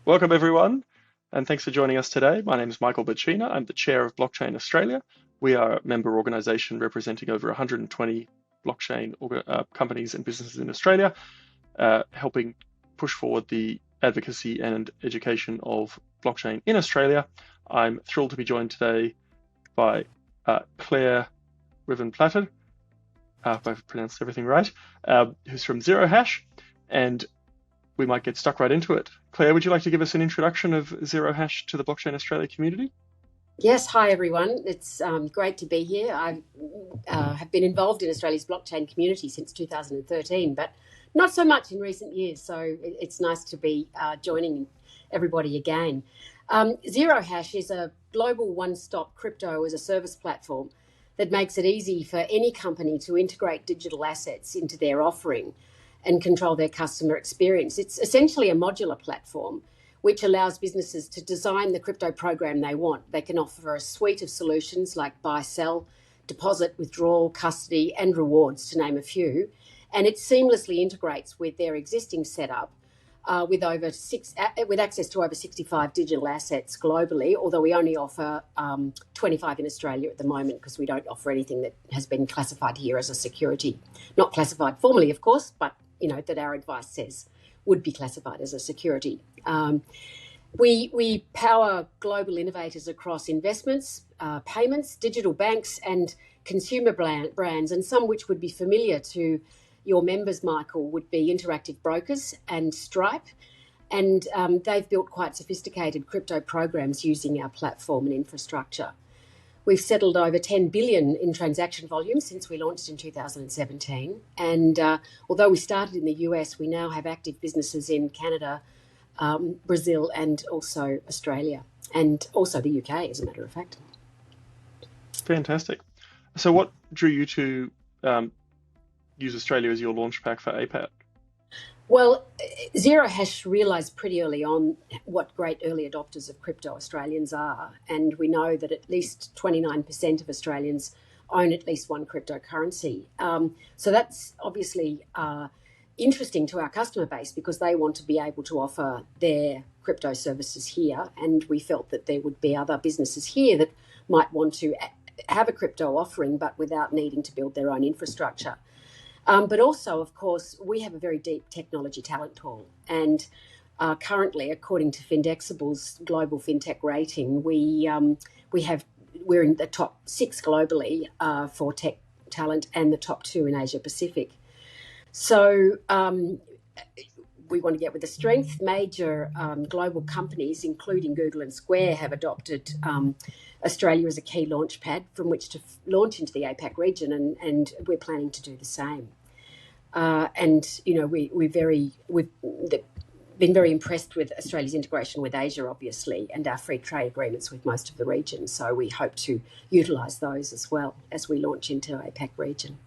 Welcome, everyone, and thanks for joining us today. My name is Michael Bacina. I'm the chair of Blockchain Australia. We are a member organisation representing over 120 blockchain companies and businesses in Australia, helping push forward the advocacy and education of blockchain in Australia. I'm thrilled to be joined today by Claire Riven-Platter, if I've pronounced everything right, who's from Zero Hash, and we might get stuck right into it. Claire, would you like to give us an introduction of Zero Hash to the Blockchain Australia community? Yes, hi everyone. It's great to be here. I have been involved in Australia's blockchain community since 2013, but not so much in recent years. So it's nice to be joining everybody again. Zero Hash is a global one-stop crypto as a service platform that makes it easy for any company to integrate digital assets into their offering and control their customer experience. It's essentially a modular platform which allows businesses to design the crypto program they want. They can offer a suite of solutions like buy, sell, deposit, withdrawal, custody, and rewards, to name a few. And it seamlessly integrates with their existing setup with access to over 65 digital assets globally, although we only offer 25 in Australia at the moment because we don't offer anything that has been classified here as a security. Not classified formally, of course, but that our advice says would be classified as a security. We power global innovators across investments, payments, digital banks, and consumer brands, and some which would be familiar to your members, Michael, would be Interactive Brokers and Stripe. And they've built quite sophisticated crypto programs using our platform and infrastructure. We've settled over 10 billion in transaction volume since we launched in 2017. And although we started in the US, we now have active businesses in Canada, Brazil, and also Australia, and also the UK, as a matter of fact. Fantastic. So what drew you to use Australia as your launch pack for APAC? Well, Zero Hash realised pretty early on what great early adopters of crypto Australians are. And we know that at least 29% of Australians own at least one cryptocurrency. So that's obviously interesting to our customer base because they want to be able to offer their crypto services here. And we felt that there would be other businesses here that might want to have a crypto offering, but without needing to build their own infrastructure. But also, of course, we have a very deep technology talent pool. And currently, according to Findexible's global fintech rating, we're in the top 6 globally for tech talent and the top 2 in Asia Pacific. So we want to get with the strength. Major global companies, including Google and Square, have adopted Australia as a key launch pad from which to launch into the APAC region, and we're planning to do the same. We've been very impressed with Australia's integration with Asia, obviously, and our free trade agreements with most of the region. So we hope to utilise those as well as we launch into APAC region.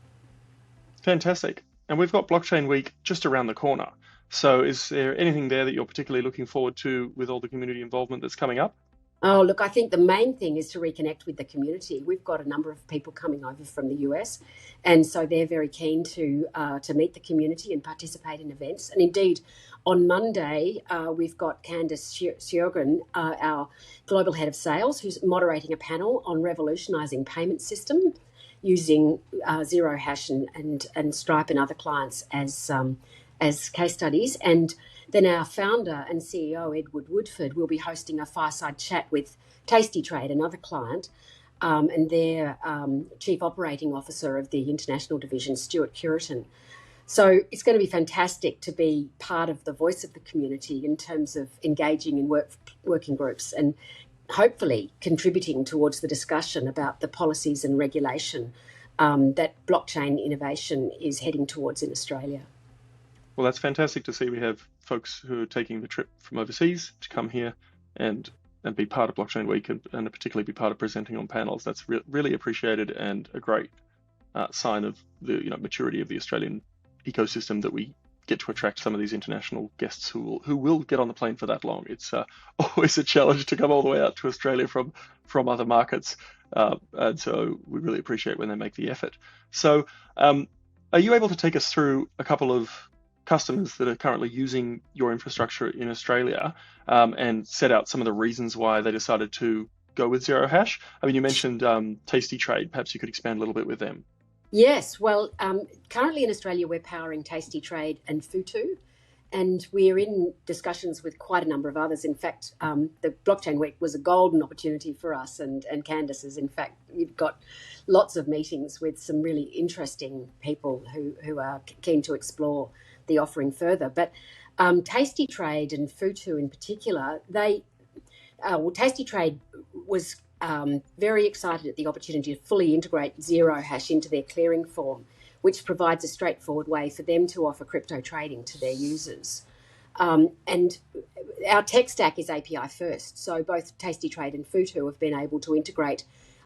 Fantastic. And we've got Blockchain Week just around the corner. So is there anything there that you're particularly looking forward to with all the community involvement that's coming up? Oh, look, I think the main thing is to reconnect with the community. We've got a number of people coming over from the US, and so they're very keen to meet the community and participate in events. And indeed, on Monday, we've got Candice Sjogren, our Global Head of Sales, who's moderating a panel on revolutionising payment system using Zero Hash and Stripe and other clients as case studies. And then our founder and CEO, Edward Woodford, will be hosting a fireside chat with Tasty Trade, another client, and their Chief Operating Officer of the International Division, Stuart Curitin. So it's going to be fantastic to be part of the voice of the community in terms of engaging in working groups and hopefully contributing towards the discussion about the policies and regulation that blockchain innovation is heading towards in Australia. Well, that's fantastic to see. We have folks who are taking the trip from overseas to come here and be part of Blockchain Week and particularly be part of presenting on panels. That's really appreciated and a great sign of the maturity of the Australian ecosystem that we get to attract some of these international guests who will get on the plane for that long. It's always a challenge to come all the way out to Australia from other markets, and so we really appreciate when they make the effort. So, are you able to take us through a couple of customers that are currently using your infrastructure in Australia, and set out some of the reasons why they decided to go with Zero Hash. I mean, you mentioned Tasty Trade. Perhaps you could expand a little bit with them. Yes, well, currently in Australia, we're powering Tasty Trade and Futu, and we're in discussions with quite a number of others. In fact, the Blockchain Week was a golden opportunity for us and Candace's. In fact, we've got lots of meetings with some really interesting people who are keen to explore the offering further. But Tasty Trade and Futu in particular, Tasty Trade was very excited at the opportunity to fully integrate Zero Hash into their clearing form, which provides a straightforward way for them to offer crypto trading to their users. And our tech stack is API first, so both Tasty Trade and Futu have been able to integrate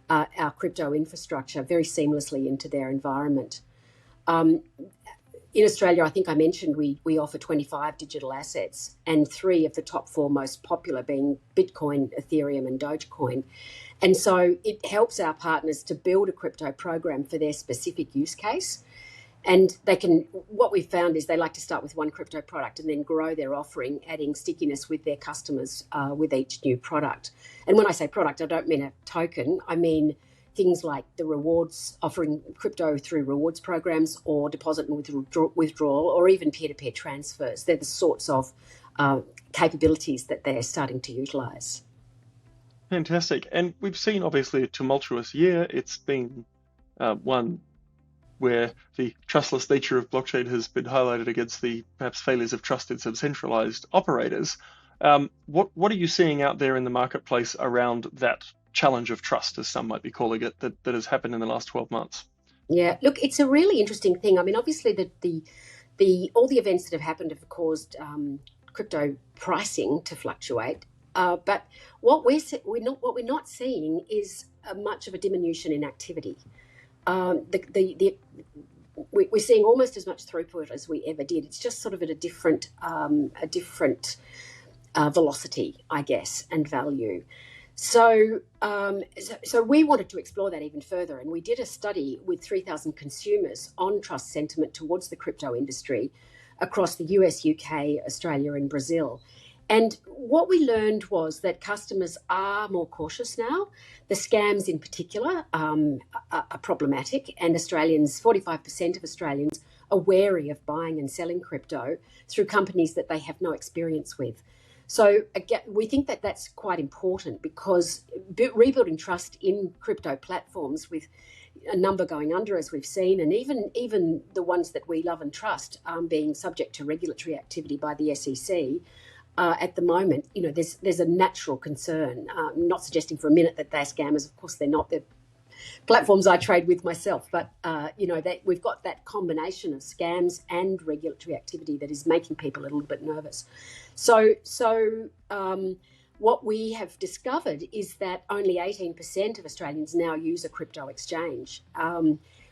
our crypto infrastructure very seamlessly into their environment. In Australia, I think I mentioned we offer 25 digital assets, and 3 of the top 4 most popular being Bitcoin, Ethereum, and Dogecoin. And so it helps our partners to build a crypto program for their specific use case. And what we've found is they like to start with one crypto product and then grow their offering, adding stickiness with their customers with each new product. And when I say product, I don't mean a token. I mean things like the rewards, offering crypto through rewards programs or deposit and withdrawal, or even peer-to-peer transfers. They're the sorts of capabilities that they're starting to utilise. Fantastic. And we've seen obviously a tumultuous year. It's been one where the trustless nature of blockchain has been highlighted against the perhaps failures of trusted centralized operators. What are you seeing out there in the marketplace around that challenge of trust, as some might be calling it, that has happened in the last 12 months? Yeah, look, it's a really interesting thing. I mean, obviously, all the events that have happened have caused crypto pricing to fluctuate. But what we're not seeing is much of a diminution in activity. We're seeing almost as much throughput as we ever did. It's just sort of at a different velocity, I guess, and value. So we wanted to explore that even further, and we did a study with 3,000 consumers on trust sentiment towards the crypto industry across the US, UK, Australia, and Brazil. And what we learned was that customers are more cautious now. The scams in particular are problematic, and 45% of Australians are wary of buying and selling crypto through companies that they have no experience with. So again, we think that that's quite important, because rebuilding trust in crypto platforms, with a number going under, as we've seen, and even the ones that we love and trust being subject to regulatory activity by the SEC, at the moment, there's a natural concern. I'm not suggesting for a minute that they're scammers. Of course, they're not. They're platforms I trade with myself, but we've got that combination of scams and regulatory activity that is making people a little bit nervous. So what we have discovered is that only 18% of Australians now use a crypto exchange,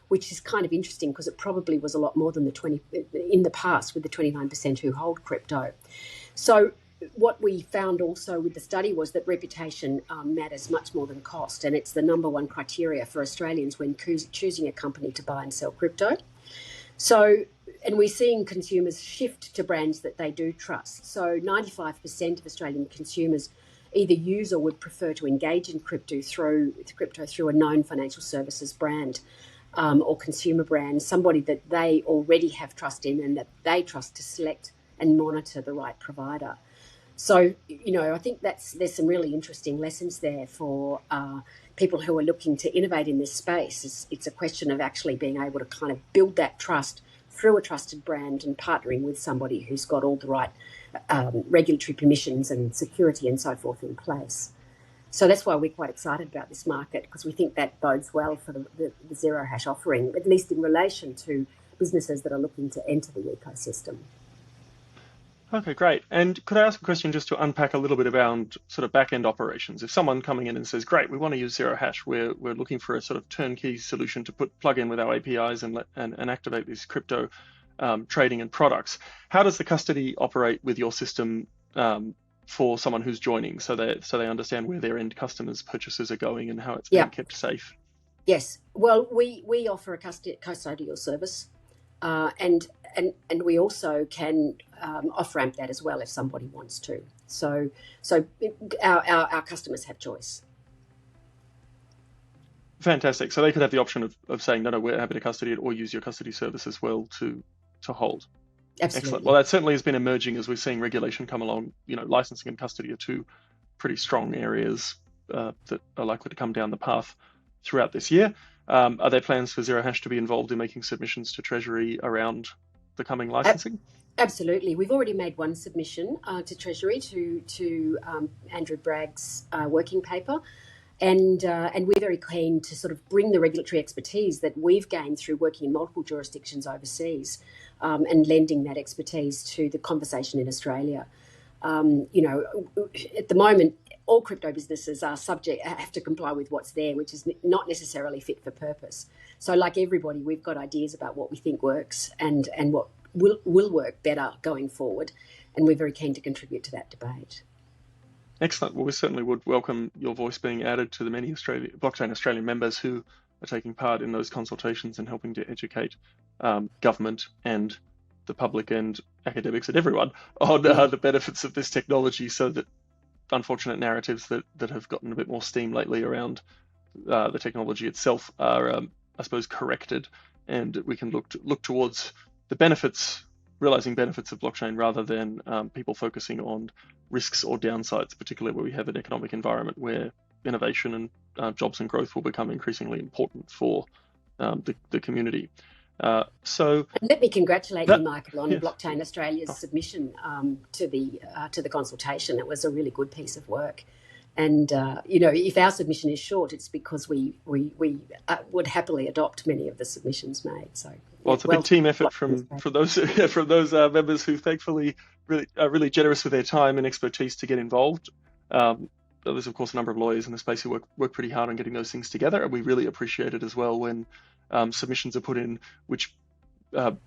which is kind of interesting, because it probably was a lot more than the 20 in the past, with the 29% who hold crypto. So what we found also with the study was that reputation matters much more than cost, and it's the number one criteria for Australians when choosing a company to buy and sell crypto. So, and we're seeing consumers shift to brands that they do trust. So 95% of Australian consumers either use or would prefer to engage in crypto through a known financial services brand or consumer brand, somebody that they already have trust in and that they trust to select and monitor the right provider. So, I think there's some really interesting lessons there for people who are looking to innovate in this space. It's a question of actually being able to kind of build that trust through a trusted brand and partnering with somebody who's got all the right regulatory permissions and security and so forth in place. So that's why we're quite excited about this market, because we think that bodes well for the Zero Hash offering, at least in relation to businesses that are looking to enter the ecosystem. Okay, great. And could I ask a question just to unpack a little bit around sort of back-end operations? If someone coming in and says, great, we want to use Zero Hash, we're looking for a sort of turnkey solution to plug in with our APIs and activate these crypto trading and products. How does the custody operate with your system for someone who's joining, so they understand where their end customers' purchases are going and how it's being kept safe? Yes. Well, we offer a custodial service. And and we also can off-ramp that as well if somebody wants to. So our customers have choice. Fantastic. So they could have the option of saying, no, we're happy to custody it, or use your custody service as well to hold. Absolutely. Excellent. Well, that certainly has been emerging as we're seeing regulation come along. Licensing and custody are two pretty strong areas that are likely to come down the path throughout this year. Are there plans for Zero Hash to be involved in making submissions to Treasury around the coming licensing? Absolutely. We've already made one submission to Treasury to Andrew Bragg's working paper. And we're very keen to sort of bring the regulatory expertise that we've gained through working in multiple jurisdictions overseas and lending that expertise to the conversation in Australia. At the moment, all crypto businesses have to comply with what's there, which is not necessarily fit for purpose. So like everybody, we've got ideas about what we think works and what will work better going forward. And we're very keen to contribute to that debate. Excellent. Well, we certainly would welcome your voice being added to the many Blockchain Australia members who are taking part in those consultations and helping to educate government and the public and academics and everyone on the benefits of this technology, so that unfortunate narratives that have gotten a bit more steam lately around the technology itself are, I suppose, corrected, and we can look towards the benefits, realizing benefits of blockchain rather than people focusing on risks or downsides, particularly where we have an economic environment where innovation and jobs and growth will become increasingly important for the community. So let me congratulate you, Michael, on yes. Blockchain Australia's submission to the consultation. It was a really good piece of work. And if our submission is short, it's because we would happily adopt many of the submissions made. So well, it's a big team effort from those members who thankfully are really generous with their time and expertise to get involved. There's of course a number of lawyers in the space who work pretty hard on getting those things together, and we really appreciate it as well when submissions are put in which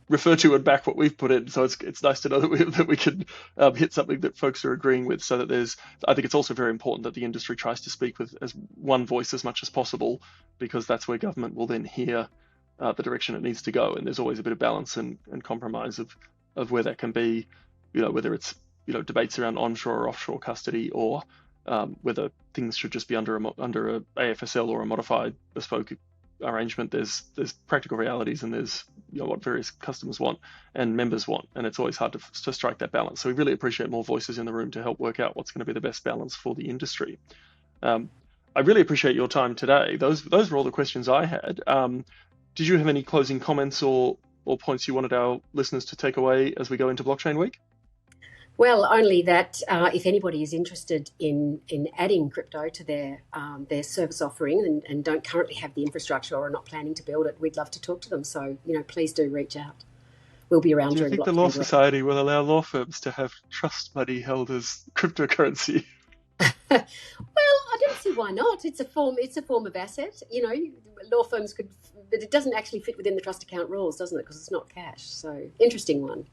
refer to and back what we've put in. So it's nice to know that we can hit something that folks are agreeing with. So that I think it's also very important that the industry tries to speak with as one voice as much as possible, because that's where government will then hear the direction it needs to go. And there's always a bit of balance and compromise of where that can be, whether it's debates around onshore or offshore custody, or whether things should just be under a AFSL or a modified bespoke arrangement. There's practical realities, and there's what various customers want and members want, and it's always hard to strike that balance. So we really appreciate more voices in the room to help work out what's going to be the best balance for the industry. I really appreciate your time today. Those were all the questions I had. Did you have any closing comments or points you wanted our listeners to take away as we go into Blockchain Week? Well, only that if anybody is interested in adding crypto to their service offering and don't currently have the infrastructure or are not planning to build it, we'd love to talk to them. So, please do reach out. We'll be around. Do you think the Law Society will allow law firms to have trust money held as cryptocurrency? Well, I don't see why not. It's a form of asset. Law firms could, but it doesn't actually fit within the trust account rules, doesn't it? Because it's not cash. So, interesting one.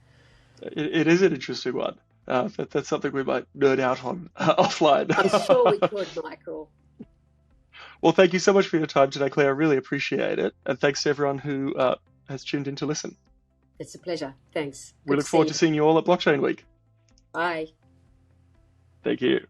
It is an interesting one. That's something we might nerd out on offline. I'm sure we could, Michael. Well, thank you so much for your time today, Claire. I really appreciate it. And thanks to everyone who has tuned in to listen. It's a pleasure. Thanks. We look forward to seeing you all at Blockchain Week. Bye. Thank you.